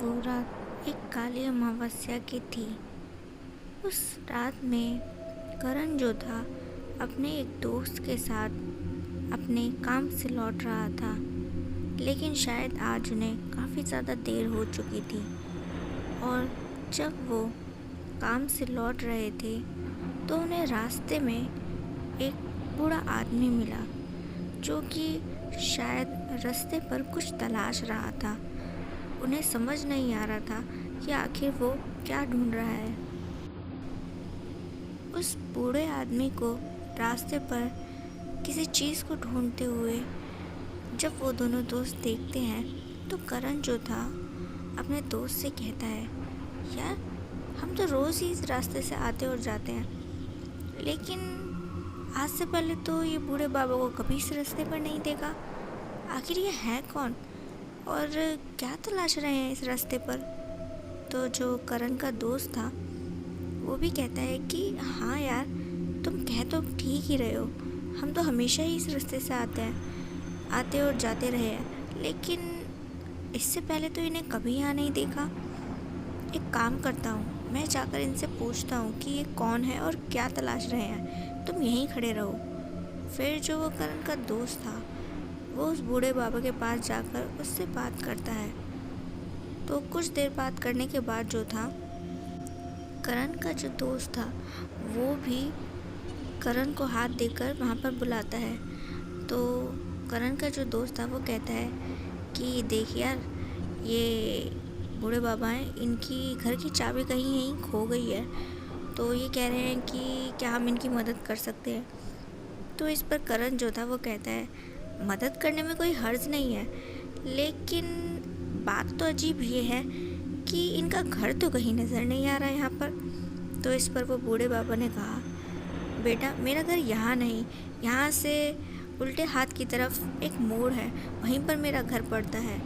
वो रात एक काली अमावस्या की थी। उस रात में करण जो था अपने एक दोस्त के साथ अपने काम से लौट रहा था, लेकिन शायद आज उन्हें काफ़ी ज़्यादा देर हो चुकी थी। और जब वो काम से लौट रहे थे तो उन्हें रास्ते में एक बूढ़ा आदमी मिला, जो कि शायद रास्ते पर कुछ तलाश रहा था। उन्हें समझ नहीं आ रहा था कि आखिर वो क्या ढूंढ रहा है। उस बूढ़े आदमी को रास्ते पर किसी चीज़ को ढूंढते हुए जब वो दोनों दोस्त देखते हैं तो करण जो था अपने दोस्त से कहता है, यार हम तो रोज़ ही इस रास्ते से आते और जाते हैं, लेकिन आज से पहले तो ये बूढ़े बाबा को कभी इस रास्ते पर नहीं देखा। आखिर ये है कौन और क्या तलाश रहे हैं इस रास्ते पर। तो जो करण का दोस्त था वो भी कहता है कि हाँ यार, तुम कह तो ठीक ही रहे हो, हम तो हमेशा ही इस रास्ते से आते और जाते रहे हैं, लेकिन इससे पहले तो इन्हें कभी यहाँ नहीं देखा। एक काम करता हूँ, मैं जाकर इनसे पूछता हूँ कि ये कौन है और क्या तलाश रहे हैं, तुम यहीं खड़े रहो। फिर जो वो करण का दोस्त था वो उस बूढ़े बाबा के पास जाकर उससे बात करता है। तो कुछ देर बात करने के बाद जो था करण का जो दोस्त था वो भी करण को हाथ देकर वहाँ पर बुलाता है। तो करण का जो दोस्त था वो कहता है कि देख यार, ये बूढ़े बाबा हैं, इनकी घर की चाबी कहीं यहीं खो गई है, तो ये कह रहे हैं कि क्या हम इनकी मदद कर सकते हैं। तो इस पर करण जो था वो कहता है, मदद करने में कोई हर्ज नहीं है, लेकिन बात तो अजीब ये है कि इनका घर तो कहीं नज़र नहीं आ रहा है यहाँ पर। तो इस पर वो बूढ़े बाबा ने कहा, बेटा मेरा घर यहाँ नहीं, यहाँ से उल्टे हाथ की तरफ एक मोड़ है, वहीं पर मेरा घर पड़ता है।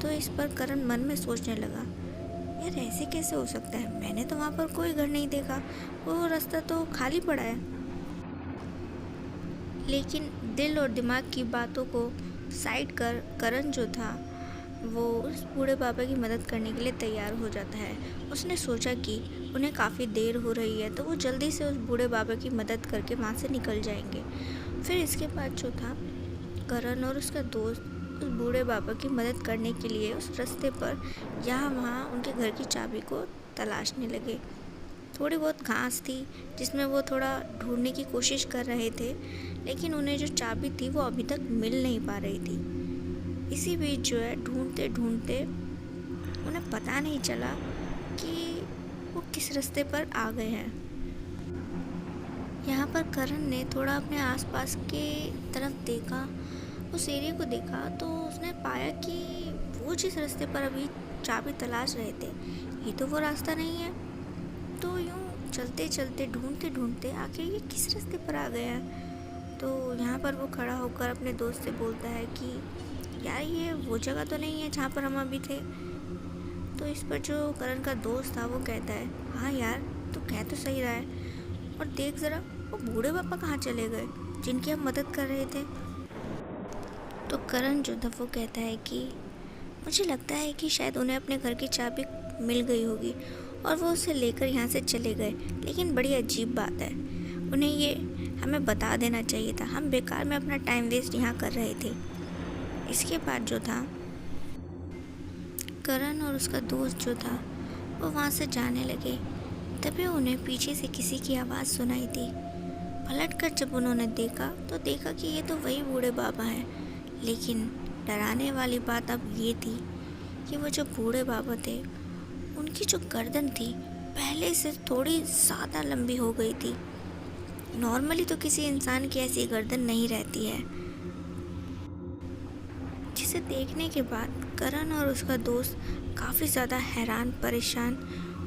तो इस पर करण मन में सोचने लगा, यार ऐसे कैसे हो सकता है, मैंने तो वहाँ पर कोई घर नहीं देखा, वो रास्ता तो खाली पड़ा है। लेकिन दिल और दिमाग की बातों को साइड कर करण जो था वो उस बूढ़े बाबा की मदद करने के लिए तैयार हो जाता है। उसने सोचा कि उन्हें काफ़ी देर हो रही है तो वो जल्दी से उस बूढ़े बाबा की मदद करके वहाँ से निकल जाएंगे। फिर इसके बाद जो था करण और उसका दोस्त उस बूढ़े बाबा की मदद करने के लिए उस रास्ते पर यहाँ वहाँ उनके घर की चाबी को तलाशने लगे। थोड़ी बहुत घास थी जिसमें वो थोड़ा ढूंढने की कोशिश कर रहे थे, लेकिन उन्हें जो चाबी थी वो अभी तक मिल नहीं पा रही थी। इसी बीच जो है ढूंढते ढूंढते उन्हें पता नहीं चला कि वो किस रास्ते पर आ गए हैं। यहाँ पर करण ने थोड़ा अपने आसपास के तरफ देखा, उस एरिया को देखा, तो उसने पाया कि वो जिस रास्ते पर अभी चाबी तलाश रहे थे ये तो वो रास्ता नहीं है। तो यूँ चलते चलते ढूंढते ढूंढते आखिर ये किस रास्ते पर आ गया है। तो यहाँ पर वो खड़ा होकर अपने दोस्त से बोलता है कि यार ये वो जगह तो नहीं है जहाँ पर हम अभी थे। तो इस पर जो करण का दोस्त था वो कहता है, हाँ यार तू कह तो सही रहा है, और देख ज़रा वो बूढ़े पापा कहाँ चले गए जिनकी हम मदद कर रहे थे। तो करण जो था वो कहता है कि मुझे लगता है कि शायद उन्हें अपने घर की चाबी मिल गई होगी और वो उसे लेकर यहाँ से चले गए, लेकिन बड़ी अजीब बात है, उन्हें ये हमें बता देना चाहिए था, हम बेकार में अपना टाइम वेस्ट यहाँ कर रहे थे। इसके बाद जो था करण और उसका दोस्त जो था वो वहाँ से जाने लगे। तभी उन्हें पीछे से किसी की आवाज़ सुनाई दी। पलटकर जब उन्होंने देखा तो देखा कि ये तो वही बूढ़े बाबा हैं, लेकिन डराने वाली बात अब ये थी कि वो जो बूढ़े बाबा थे उनकी जो गर्दन थी पहले से थोड़ी ज़्यादा लंबी हो गई थी। नॉर्मली तो किसी इंसान की ऐसी गर्दन नहीं रहती है, जिसे देखने के बाद करण और उसका दोस्त काफ़ी ज़्यादा हैरान, परेशान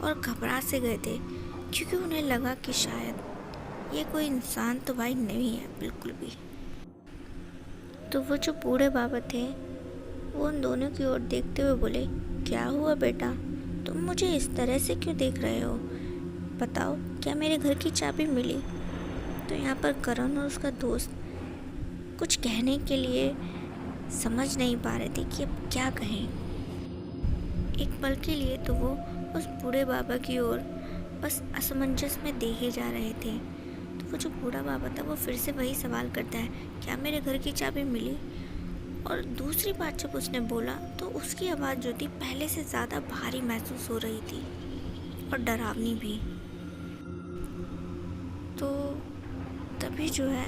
और घबरा से गए थे, क्योंकि उन्हें लगा कि शायद ये कोई इंसान तो भाई नहीं है बिल्कुल भी। तो वो जो बूढ़े बाबा थे वो उन दोनों की ओर देखते हुए बोले, क्या हुआ बेटा, तुम मुझे इस तरह से क्यों देख रहे हो, बताओ क्या मेरे घर की चाबी मिली। तो यहाँ पर करण और उसका दोस्त कुछ कहने के लिए समझ नहीं पा रहे थे कि अब क्या कहें। एक पल के लिए तो वो उस बूढ़े बाबा की ओर बस असमंजस में देखे जा रहे थे। तो वो जो बूढ़ा बाबा था वो फिर से वही सवाल करता है, क्या मेरे घर की चाबी मिली? और दूसरी बार जब उसने बोला तो उसकी आवाज़ जो थी पहले से ज़्यादा भारी महसूस हो रही थी और डरावनी भी। तो तभी जो है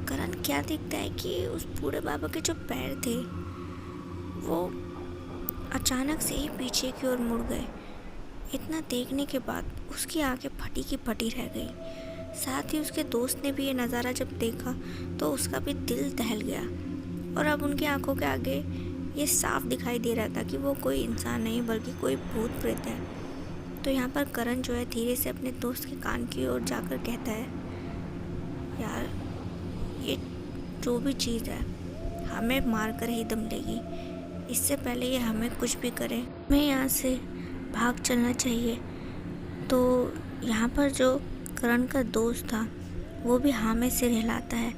करण क्या देखता है कि उस बूढ़े बाबा के जो पैर थे वो अचानक से ही पीछे की ओर मुड़ गए। इतना देखने के बाद उसकी आंखें फटी की फटी रह गई। साथ ही उसके दोस्त ने भी ये नज़ारा जब देखा तो उसका भी दिल दहल गया और अब उनकी आंखों के आगे ये साफ दिखाई दे रहा था कि वो कोई इंसान नहीं बल्कि कोई भूत प्रेत है। तो यहाँ पर करण जो है धीरे से अपने दोस्त के कान की ओर जाकर कहता है, यार ये जो भी चीज़ है हमें मार कर ही दम लेगी। इससे पहले ये हमें कुछ भी करे हमें यहाँ से भाग चलना चाहिए। तो यहाँ पर जो करण का दोस्त था वो भी हाँ में सिर हिलाता है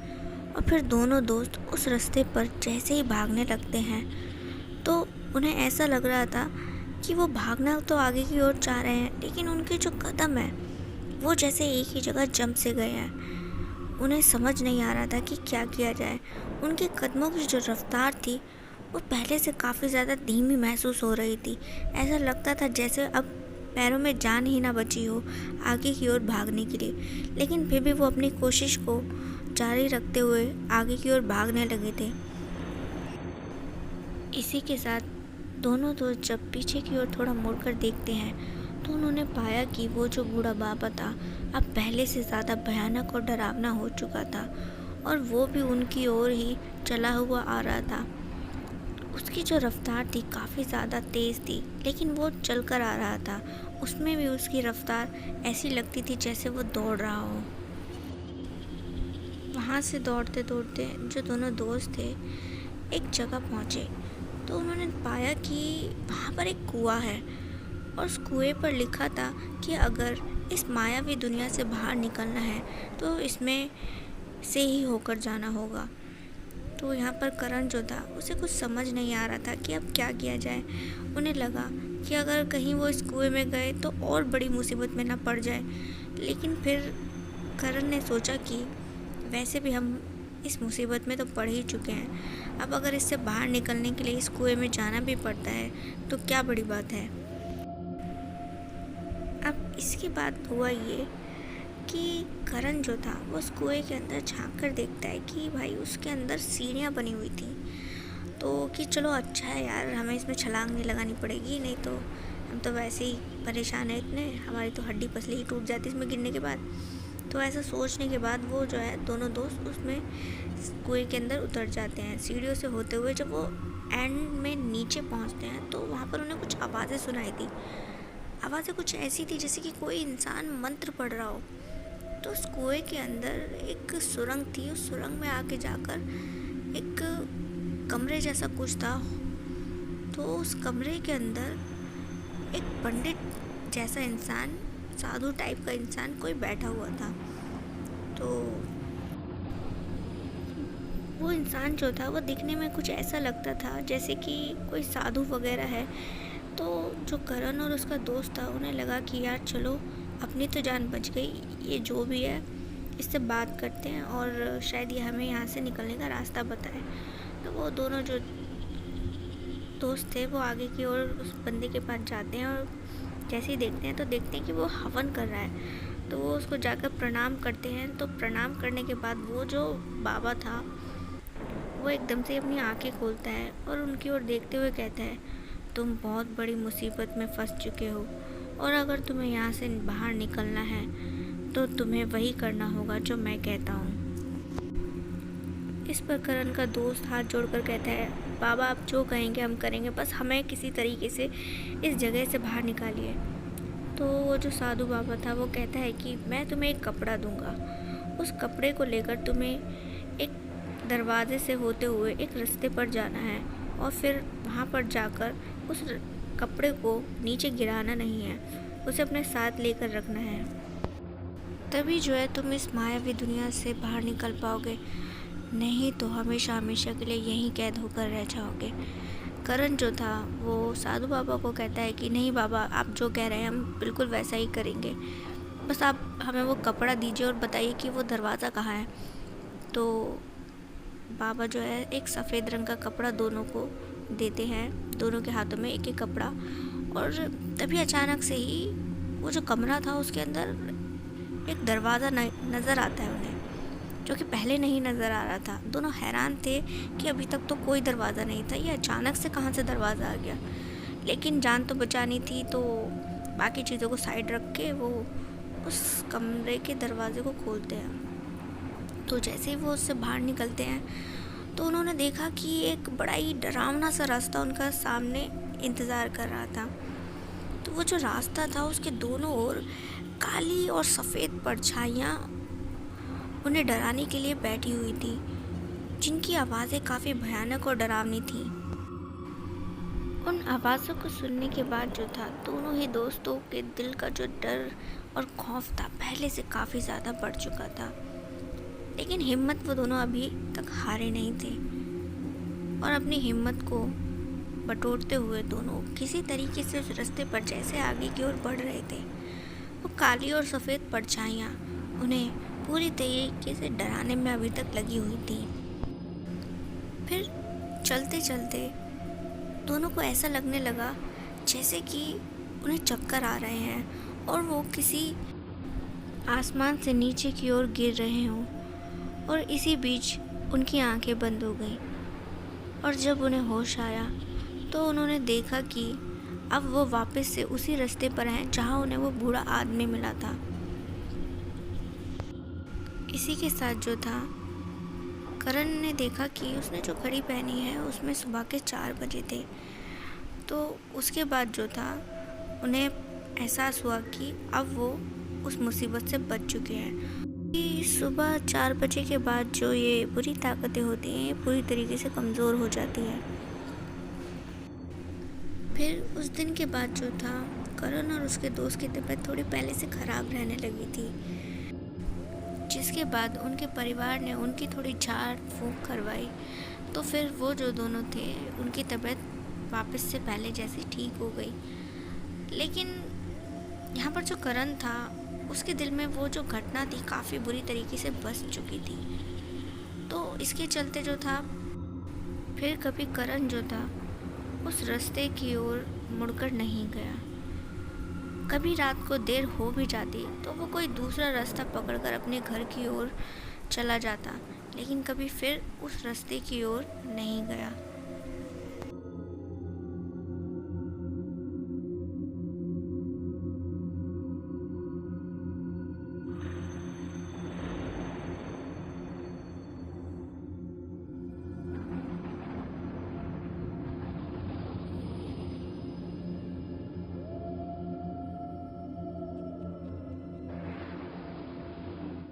और फिर दोनों दोस्त उस रास्ते पर जैसे ही भागने लगते हैं तो उन्हें ऐसा लग रहा था कि वो भागना तो आगे की ओर जा रहे हैं, लेकिन उनके जो कदम है वो जैसे एक ही जगह जम से गए हैं। उन्हें समझ नहीं आ रहा था कि क्या किया जाए। उनके कदमों की जो रफ्तार थी वो पहले से काफ़ी ज़्यादा धीमी महसूस हो रही थी। ऐसा लगता था जैसे अब पैरों में जान ही ना बची हो आगे की ओर भागने के लिए, लेकिन फिर भी वो अपनी कोशिश को जारी रखते हुए आगे की ओर भागने लगे थे। इसी के साथ दोनों दोस्त जब पीछे की ओर थोड़ा मुड़कर देखते हैं तो उन्होंने पाया कि वो जो बूढ़ा बाबा था अब पहले से ज़्यादा भयानक और डरावना हो चुका था और वो भी उनकी ओर ही चला हुआ आ रहा था। उसकी जो रफ्तार थी काफ़ी ज़्यादा तेज़ थी, लेकिन वो चल कर आ रहा था। उसमें भी उसकी रफ्तार ऐसी लगती थी जैसे वो दौड़ रहा हो। वहाँ से दौड़ते दौड़ते जो दोनों दोस्त थे एक जगह पहुँचे तो उन्होंने पाया कि वहाँ पर एक कुआं है और उस कुएं पर लिखा था कि अगर इस मायावी दुनिया से बाहर निकलना है तो इसमें से ही होकर जाना होगा। तो यहाँ पर करण जो था उसे कुछ समझ नहीं आ रहा था कि अब क्या किया जाए। उन्हें लगा कि अगर कहीं वो इस कुएं में गए तो और बड़ी मुसीबत में ना पड़ जाए, लेकिन फिर करण ने सोचा कि वैसे भी हम इस मुसीबत में तो पड़ ही चुके हैं, अब अगर इससे बाहर निकलने के लिए इस कुएं में जाना भी पड़ता है तो क्या बड़ी बात है। अब इसके बाद हुआ ये कि करण जो था वो उस कुएं के अंदर झांक कर देखता है कि भाई उसके अंदर सीढ़ियाँ बनी हुई थी। तो कि चलो अच्छा है यार, हमें इसमें छलांग नहीं लगानी पड़ेगी, नहीं तो हम तो वैसे ही परेशान हैं इतने, हमारी तो हड्डी पसली ही टूट जाती इसमें गिरने के बाद। तो ऐसा सोचने के बाद वो जो है दोनों दोस्त उसमें कुएं के अंदर उतर जाते हैं। सीढ़ियों से होते हुए जब वो एंड में नीचे पहुंचते हैं तो वहाँ पर उन्हें कुछ आवाज़ें सुनाई थी। आवाज़ें कुछ ऐसी थी जैसे कि कोई इंसान मंत्र पढ़ रहा हो। तो उस कुएं के अंदर एक सुरंग थी, उस सुरंग में आके जाकर एक कमरे जैसा कुछ था। तो उस कमरे के अंदर एक पंडित जैसा इंसान, साधु टाइप का इंसान कोई बैठा हुआ था। तो वो इंसान जो था वो दिखने में कुछ ऐसा लगता था जैसे कि कोई साधु वगैरह है। तो जो करण और उसका दोस्त था उन्हें लगा कि यार चलो अपनी तो जान बच गई, ये जो भी है इससे बात करते हैं और शायद ये हमें यहाँ से निकलने का रास्ता बताए। तो वो दोनों जो दोस्त थे वो आगे की ओर उस बंदे के पास जाते हैं और जैसे ही देखते हैं कि वो हवन कर रहा है। तो वो उसको जाकर प्रणाम करते हैं। तो प्रणाम करने के बाद वो जो बाबा था वो एकदम से अपनी आंखें खोलता है और उनकी ओर देखते हुए कहता है, तुम बहुत बड़ी मुसीबत में फंस चुके हो और अगर तुम्हें यहाँ से बाहर निकलना है तो तुम्हें वही करना होगा जो मैं कहता हूँ। इस पर करण का दोस्त हाथ जोड़कर कहता है, बाबा आप जो कहेंगे हम करेंगे, बस हमें किसी तरीके से इस जगह से बाहर निकालिए। तो वो जो साधु बाबा था वो कहता है कि मैं तुम्हें एक कपड़ा दूंगा, उस कपड़े को लेकर तुम्हें एक दरवाजे से होते हुए एक रास्ते पर जाना है और फिर वहाँ पर जाकर उस कपड़े को नीचे गिराना नहीं है, उसे अपने साथ लेकर रखना है। तभी जो है तुम इस मायावी दुनिया से बाहर निकल पाओगे, नहीं तो हमेशा हमेशा के लिए यहीं कैद होकर रह जाओगे। करण जो था वो साधु बाबा को कहता है कि नहीं बाबा, आप जो कह रहे हैं हम बिल्कुल वैसा ही करेंगे, बस आप हमें वो कपड़ा दीजिए और बताइए कि वो दरवाज़ा कहाँ है। तो बाबा जो है एक सफ़ेद रंग का कपड़ा दोनों को देते हैं, दोनों के हाथों में एक एक कपड़ा। और तभी अचानक से ही वो जो कमरा था उसके अंदर एक दरवाज़ा नज़र आता है उन्हें, जो कि पहले नहीं नज़र आ रहा था। दोनों हैरान थे कि अभी तक तो कोई दरवाज़ा नहीं था, ये अचानक से कहाँ से दरवाज़ा आ गया। लेकिन जान तो बचानी थी, तो बाकी चीज़ों को साइड रख के वो उस कमरे के दरवाजे को खोलते हैं। तो जैसे ही वो उससे बाहर निकलते हैं तो उन्होंने देखा कि एक बड़ा ही डरावना सा रास्ता उनका सामने इंतज़ार कर रहा था। तो वो जो रास्ता था उसके दोनों ओर काली और सफ़ेद परछाइयाँ उन्हें डराने के लिए बैठी हुई थी, जिनकी आवाज़ें काफ़ी भयानक और डरावनी थी। उन आवाज़ों को सुनने के बाद जो था, दोनों ही दोस्तों के दिल का जो डर और खौफ था पहले से काफ़ी ज़्यादा बढ़ चुका था। लेकिन हिम्मत वो दोनों अभी तक हारे नहीं थे, और अपनी हिम्मत को बटोरते हुए दोनों किसी तरीके से उस रास्ते पर जैसे आगे की ओर बढ़ रहे थे, वो काली और सफ़ेद परछाइयाँ उन्हें पूरी तरीके से डराने में अभी तक लगी हुई थी। फिर चलते चलते दोनों को ऐसा लगने लगा जैसे कि उन्हें चक्कर आ रहे हैं और वो किसी आसमान से नीचे की ओर गिर रहे हों। और इसी बीच उनकी आंखें बंद हो गईं, और जब उन्हें होश आया तो उन्होंने देखा कि अब वो वापस से उसी रास्ते पर हैं जहां उन्हें वो बूढ़ा आदमी मिला था। इसी के साथ जो था, करण ने देखा कि उसने जो घड़ी पहनी है उसमें सुबह के 4 बजे थे। तो उसके बाद जो था, उन्हें एहसास हुआ कि अब वो उस मुसीबत से बच चुके हैं। कि सुबह 4 बजे के बाद जो ये बुरी ताकतें होती हैं ये पूरी तरीके से कमज़ोर हो जाती हैं। फिर उस दिन के बाद जो था, करण और उसके दोस्त की तबीयत थोड़ी पहले से ख़राब रहने लगी थी, जिसके बाद उनके परिवार ने उनकी थोड़ी झाड़ फूँक करवाई। तो फिर वो जो दोनों थे उनकी तबीयत वापस से पहले जैसी ठीक हो गई। लेकिन यहाँ पर जो करण था उसके दिल में वो जो घटना थी काफ़ी बुरी तरीके से बस चुकी थी। तो इसके चलते जो था, फिर कभी करण जो था उस रास्ते की ओर मुड़कर नहीं गया। कभी रात को देर हो भी जाती तो वो कोई दूसरा रास्ता पकड़कर अपने घर की ओर चला जाता, लेकिन कभी फिर उस रास्ते की ओर नहीं गया।